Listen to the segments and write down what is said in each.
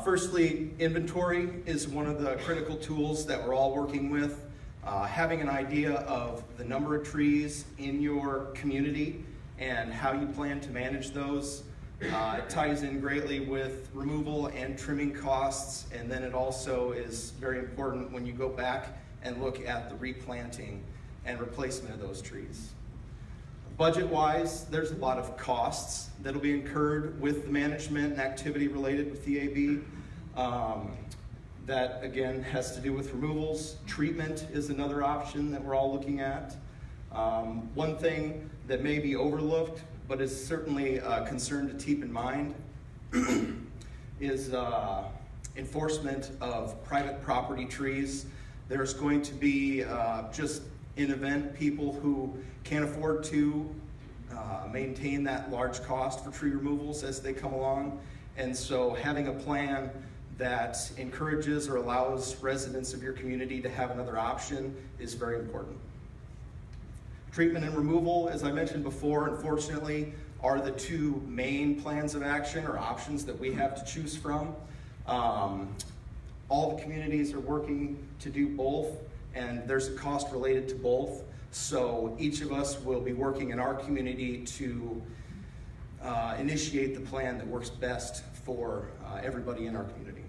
Firstly, inventory is one of the critical tools that we're all working with. Having an idea of the number of trees in your community and how you plan to manage those. It ties in greatly with removal and trimming costs, and then it also is very important when you go back and look at the replanting and replacement of those trees. Budget-wise, there's a lot of costs that'll be incurred with the management and activity related with EAB. That again has to do with removals. Treatment is another option that we're all looking at. One thing that may be overlooked, but is certainly a concern to keep in mind, is enforcement of private property trees. There's going to be just in event people who can't afford to maintain that large cost for tree removals as they come along. And so having a plan that encourages or allows residents of your community to have another option is very important. Treatment and removal, as I mentioned before, unfortunately, are the two main plans of action or options that we have to choose from. All the communities are working to do both, and there's a cost related to both. So each of us will be working in our community to initiate the plan that works best for everybody in our community.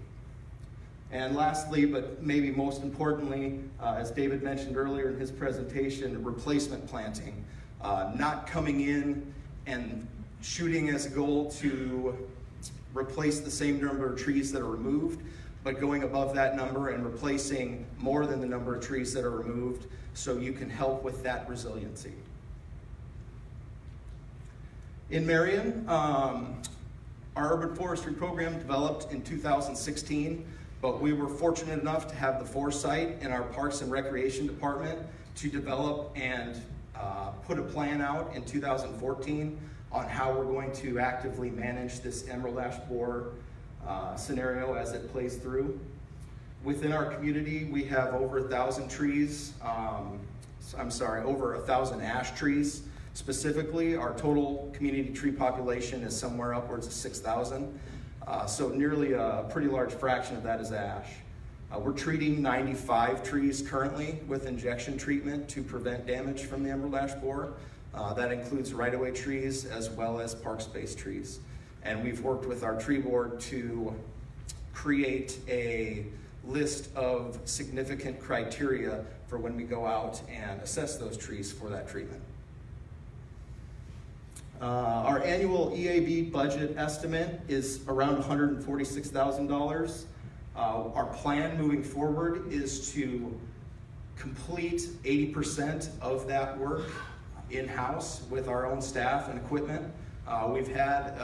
And lastly, but maybe most importantly, as David mentioned earlier in his presentation, replacement planting. Not coming in and shooting as a goal to replace the same number of trees that are removed, but going above that number and replacing more than the number of trees that are removed so you can help with that resiliency. In Marion, our urban forestry program developed in 2016, but we were fortunate enough to have the foresight in our Parks and Recreation Department to develop and put a plan out in 2014 on how we're going to actively manage this emerald ash borer scenario as it plays through. Within our community, we have over 1,000 trees, over 1,000 ash trees. Specifically, our total community tree population is somewhere upwards of 6,000. So nearly a pretty large fraction of that is ash. We're treating 95 trees currently with injection treatment to prevent damage from the emerald ash borer. That includes right-of-way trees as well as park space trees. And we've worked with our tree board to create a list of significant criteria for when we go out and assess those trees for that treatment. Our annual EAB budget estimate is around $146,000. Our plan moving forward is to complete 80% of that work in-house with our own staff and equipment. We've had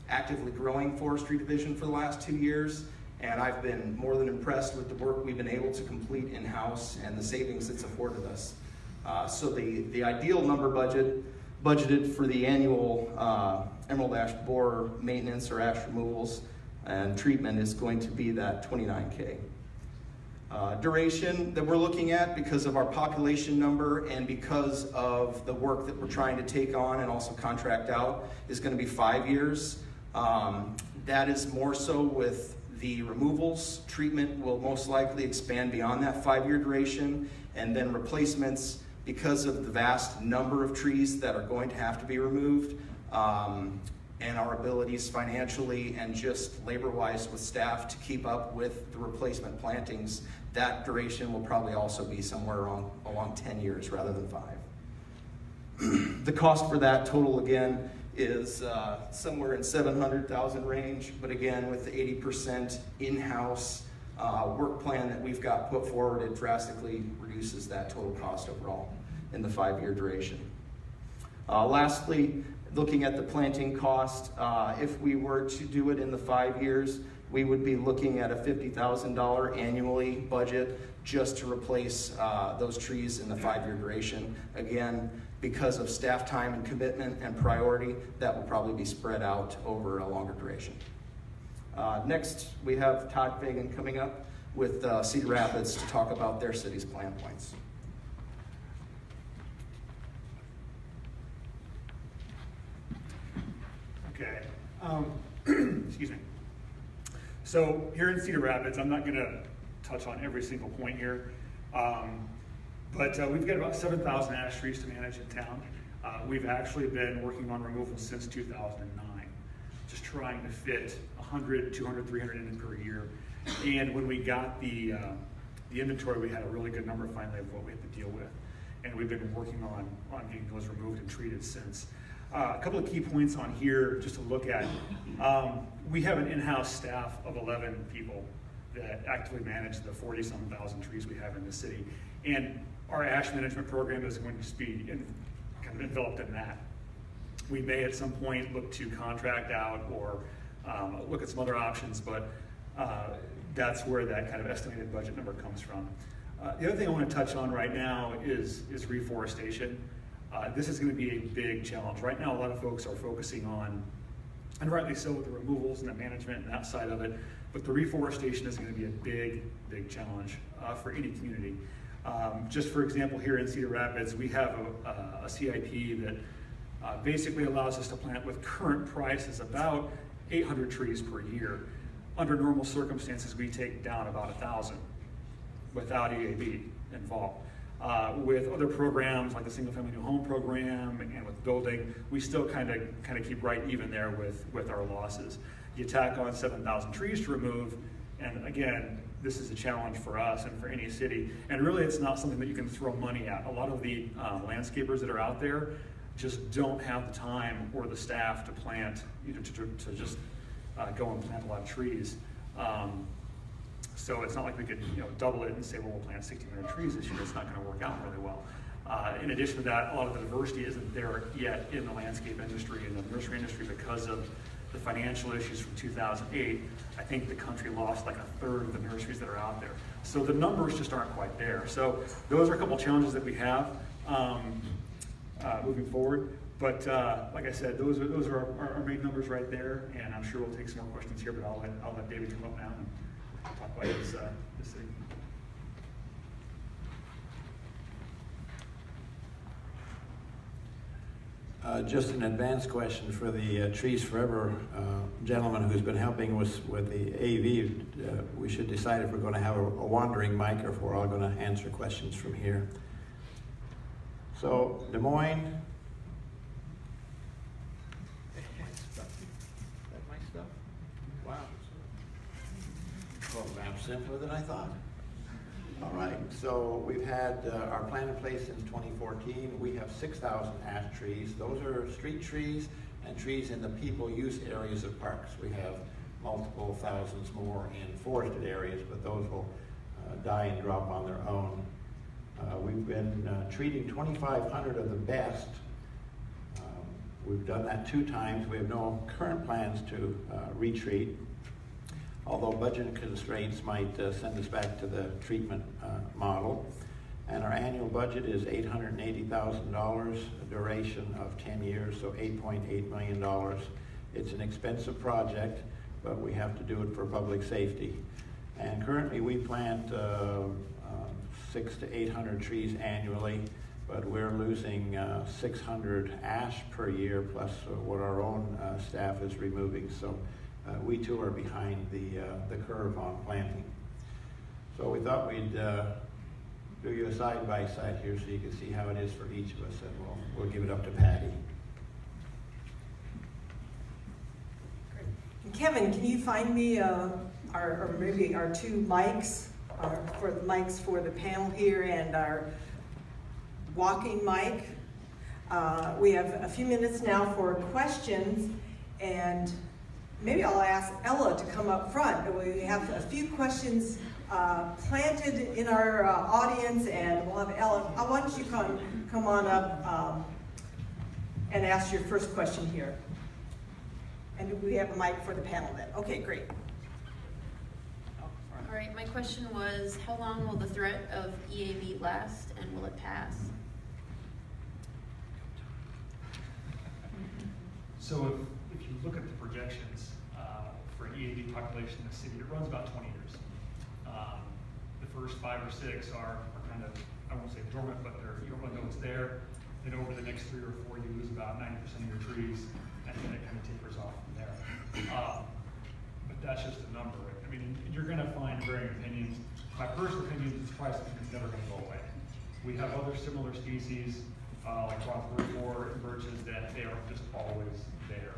actively growing forestry division for the last 2 years, and I've been more than impressed with the work we've been able to complete in-house and the savings it's afforded us. So the ideal number budgeted for the annual emerald ash borer maintenance or ash removals and treatment is going to be that $29K. Duration that we're looking at, because of our population number and because of the work that we're trying to take on and also contract out, is going to be 5 years. That is more so with the removals. Treatment will most likely expand beyond that 5-year duration, and then replacements, because of the vast number of trees that are going to have to be removed, and our abilities financially and just labor-wise with staff to keep up with the replacement plantings, that duration will probably also be somewhere along 10 years rather than 5. The cost for that total, again, is somewhere in $700,000 range, but again, with the 80% in-house work plan that we've got put forward, it drastically reduces that total cost overall in the 5-year duration. Lastly, looking at the planting cost, if we were to do it in the 5 years, we would be looking at a $50,000 annually budget just to replace those trees in the 5-year duration. Again, because of staff time and commitment and priority, that will probably be spread out over a longer duration. Next, we have Todd Fagan coming up with Cedar Rapids to talk about their city's plan points. Okay. Excuse me. So here in Cedar Rapids, I'm not gonna touch on every single point here, but we've got about 7,000 ash trees to manage in town. We've actually been working on removal since 2009, just trying to fit 100, 200, 300 in per year. And when we got the inventory, we had a really good number finally of what we had to deal with. And we've been working on getting those removed and treated since. A couple of key points on here just to look at. We have an in-house staff of 11 people that actively manage the 40-some thousand trees we have in the city. And our ash management program is going to be kind of enveloped in that. We may at some point look to contract out or look at some other options, but that's where that kind of estimated budget number comes from. The other thing I want to touch on right now is reforestation. This is going to be a big challenge. Right now, a lot of folks are focusing on, and rightly so, with the removals and the management and that side of it, but the reforestation is going to be a big, big challenge for any community. Just for example, here in Cedar Rapids, we have a CIP that basically allows us to plant with current prices about 800 trees per year. Under normal circumstances, we take down about 1,000 without EAB involved. With other programs like the Single Family New Home Program and with building, we still kind of keep right even there with our losses. You tack on 7,000 trees to remove, and again, this is a challenge for us and for any city. And really, it's not something that you can throw money at. A lot of the landscapers that are out there just don't have the time or the staff to plant, to just go and plant a lot of trees. So it's not like we could double it and say, well, we'll plant 1,600 trees this year. It's not going to work out really well. In addition to that, a lot of the diversity isn't there yet in the landscape industry and the nursery industry because of the financial issues from 2008. I think the country lost like 1/3 of the nurseries that are out there. So the numbers just aren't quite there. So those are a couple challenges that we have moving forward. But like I said, those are our main numbers right there. And I'm sure we'll take some more questions here, but I'll let David come up now and talk about this thing. Just an advanced question for the Trees Forever gentleman who's been helping with the AV. We should decide if we're going to have a wandering mic or if we're all going to answer questions from here. So, Des Moines. Is that my stuff? Wow. Program simpler than I thought. All right, so we've had our plan in place since 2014. We have 6,000 ash trees. Those are street trees and trees in the people use areas of parks. We have multiple thousands more in forested areas, but those will die and drop on their own. We've been treating 2,500 of the best. We've done that 2 times. We have no current plans to retreat, although budget constraints might send us back to the treatment model. And our annual budget is $880,000, a duration of 10 years, so $8.8 million. It's an expensive project, but we have to do it for public safety. And currently we plant 600 to 800 trees annually, but we're losing 600 ash per year, plus what our own staff is removing. So we too are behind the curve on planting. So we thought we'd do you a side-by-side here so you can see how it is for each of us, and we'll give it up to Patty. Kevin, can you find me or maybe our 2 mics, for the mics for the panel here and our walking mic? We have a few minutes now for questions, and maybe I'll ask Ella to come up front. We have a few questions planted in our audience, and we'll have Ella. Why don't you come on up and ask your first question here? And do we have a mic for the panel then? Okay, great. All right, my question was, how long will the threat of EAB last, and will it pass? So if you look at the projections for an EAB population in the city, it runs about 20 years. The first 5 or 6 are kind of, I won't say dormant, but you don't really know it's there. Then over the next 3 or 4, you lose about 90% of your trees, and then it kind of tapers off from there. But that's just a number. I mean, you're gonna find varying opinions. My personal opinion is probably something that's never gonna go away. We have other similar species, like rockwood or birches, that they are just always there.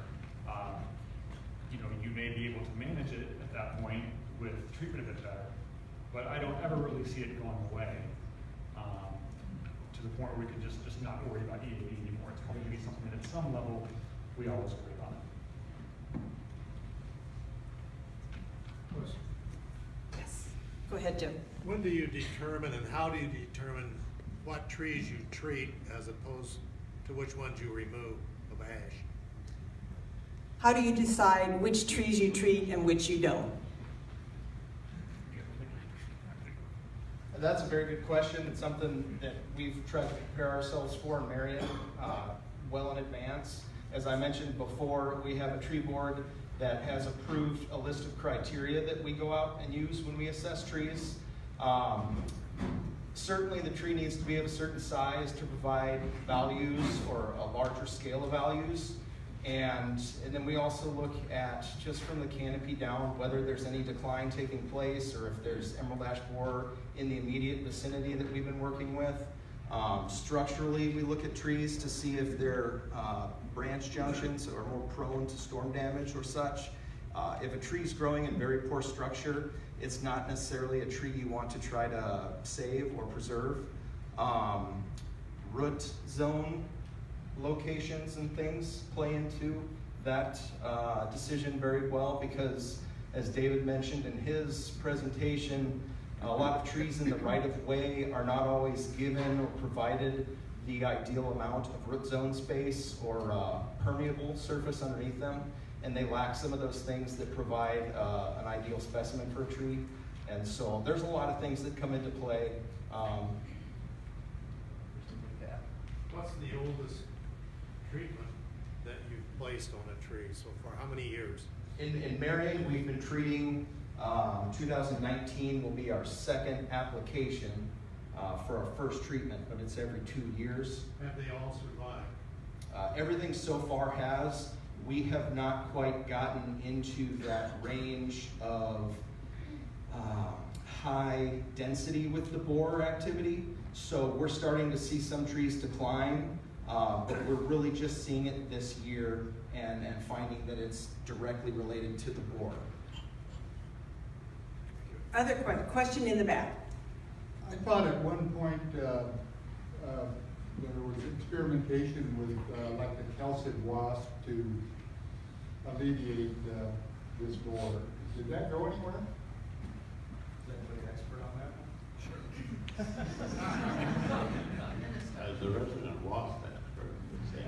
You know, you may be able to manage it at that point with treatment a bit better, but I don't ever really see it going away to the point where we can just not worry about EAB anymore. It's probably gonna be something that at some level we always worry about. Yes. Go ahead, Jim. When do you determine and how do you determine what trees you treat as opposed to which ones you remove of ash? How do you decide which trees you treat and which you don't? That's a very good question. It's something that we've tried to prepare ourselves for in Marion well in advance. As I mentioned before, we have a tree board that has approved a list of criteria that we go out and use when we assess trees. Certainly the tree needs to be of a certain size to provide values or a larger scale of values. And then we also look at, just from the canopy down, whether there's any decline taking place or if there's emerald ash borer in the immediate vicinity that we've been working with. Structurally, we look at trees to see if their branch junctions are more prone to storm damage or such. If a tree's growing in very poor structure, it's not necessarily a tree you want to try to save or preserve. Root zone locations and things play into that decision very well, because as David mentioned in his presentation, a lot of trees in the right of way are not always given or provided the ideal amount of root zone space or permeable surface underneath them, and they lack some of those things that provide an ideal specimen for a tree. And so there's a lot of things that come into play. What's the oldest treatment that you've placed on a tree so far? How many years? In Marion, we've been treating, 2019 will be our second application for our first treatment, but it's every 2 years. Have they all survived? Everything so far has. We have not quite gotten into that range of high density with the borer activity. So we're starting to see some trees decline, but we're really just seeing it this year and finding that it's directly related to the borer. Other question in the back. I thought at one point there was experimentation with like the Kelsid wasp to alleviate this borer. Did that go anywhere? Is anybody an expert on that? As the resident wasp expert would say.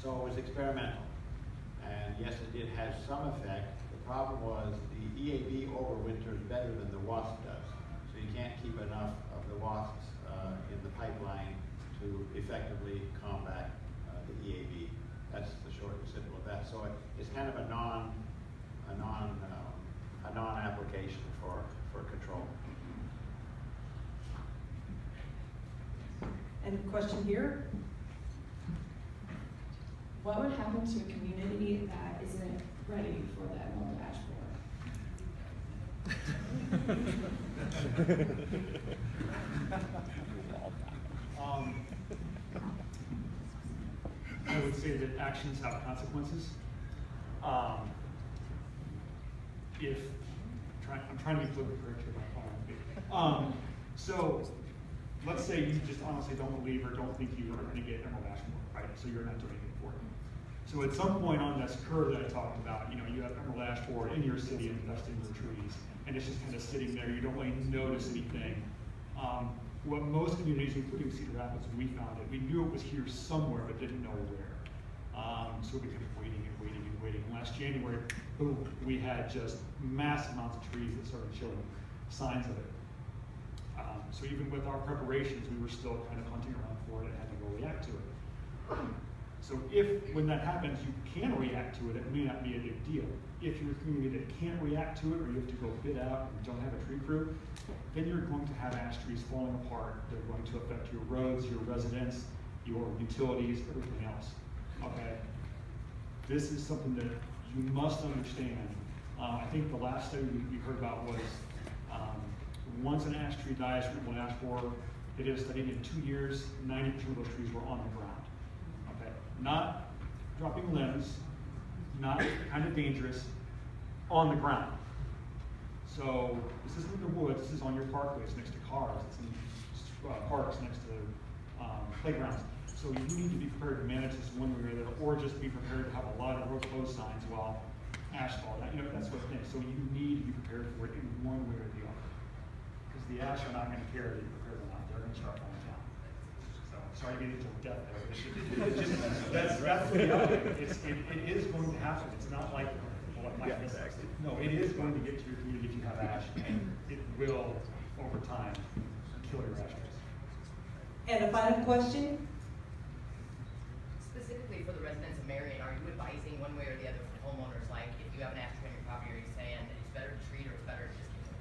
So it was experimental, and yes, it did have some effect. The problem was the EAB overwinters better than the wasp does, so you can't keep enough of the wasps in the pipeline to effectively combat the EAB. That's the short and simple of that. So it's kind of a non-application for control. And a question here. What would happen to a community that isn't ready for that emerald ash borer? I would say that actions have consequences. I'm trying to be politically correct here. So let's say you just honestly don't believe or don't think you are going to get emerald ash borer, right? So you're not doing anything for it. So at some point on this curve that I talked about, you have emerald ash borer in your city infesting your trees, and it's just kind of sitting there. You don't really notice anything. What most communities, including Cedar Rapids, we found it. We knew it was here somewhere, but didn't know where. So we kept waiting and waiting and waiting. Last January, boom, we had just mass amounts of trees that started showing signs of it. So even with our preparations, we were still kind of hunting around for it and had to go react to it. So when that happens, you can react to it. It may not be a big deal. If you're a community that can't react to it, or you have to go bid out and don't have a tree crew, then you're going to have ash trees falling apart. They're going to affect your roads, your residents, your utilities, everything else. Okay? This is something that you must understand. I think the last study we heard about was once an ash tree dies from an ash borer, it is studied in 2 years, 90% of those trees were on the ground. Okay, not dropping limbs, not kind of dangerous, on the ground. So this isn't in the woods, this is on your parkways next to cars, it's in parks next to playgrounds. So you need to be prepared to manage this one way or the other, or just be prepared to have a lot of road closed signs while asphalt, that's what it is. So you need to be prepared for it in one way or the other. Because the ash are not gonna care that you're prepared or not, they're gonna start falling down. So, sorry to get into death there, but that's the reality. It is going to happen, it's not like, well, it might be. No, it is going to get to your community if you have ash, and it will, over time, kill your ash trees. And a final question? Specifically for the residents of Marion, are you advising one way or the other for homeowners, like if you have an ash tree on your property, are you saying it's better to treat or it's better to just give it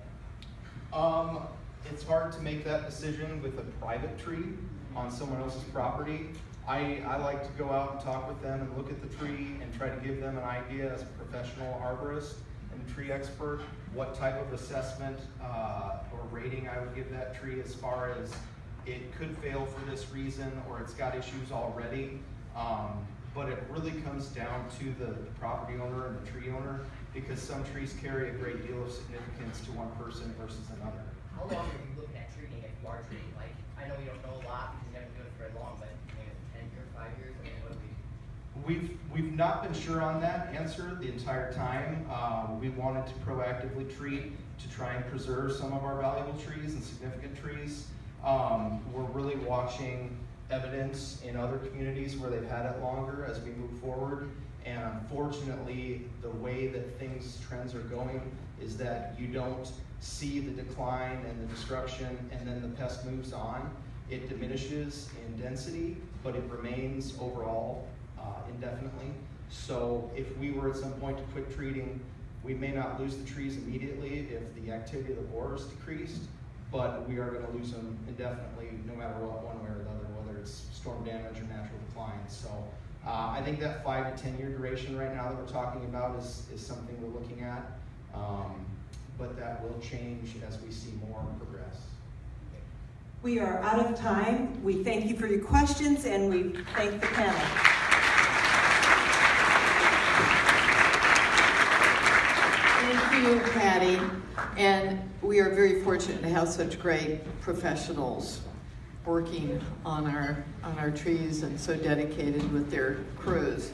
away? It's hard to make that decision with a private tree on someone else's property. I like to go out and talk with them and look at the tree and try to give them an idea as a professional arborist and tree expert, what type of assessment or rating I would give that tree as far as it could fail for this reason or it's got issues already. But it really comes down to the property owner and the tree owner, because some trees carry a great deal of significance to one person versus another. How long are you looking at treating if you are treating? Like, I know you don't know a lot because you haven't been doing it for very long, but maybe 10 years, 5 years, I mean, what do we? We've not been sure on that answer the entire time. We wanted to proactively treat to try and preserve some of our valuable trees and significant trees. We're really watching evidence in other communities where they've had it longer as we move forward. And unfortunately, the way that trends are going is that you don't see the decline and the destruction and then the pest moves on. It diminishes in density, but it remains overall indefinitely. So if we were at some point to quit treating, we may not lose the trees immediately if the activity of the borers decreased, but we are going to lose them indefinitely no matter what, one way or the other, whether it's storm damage or natural decline. So I think that 5 to 10 year duration right now that we're talking about is something we're looking at, but that will change as we see more progress. We are out of time. We thank you for your questions and we thank the panel. Thank you, Patty. And we are very fortunate to have such great professionals working on our trees and so dedicated with their crews.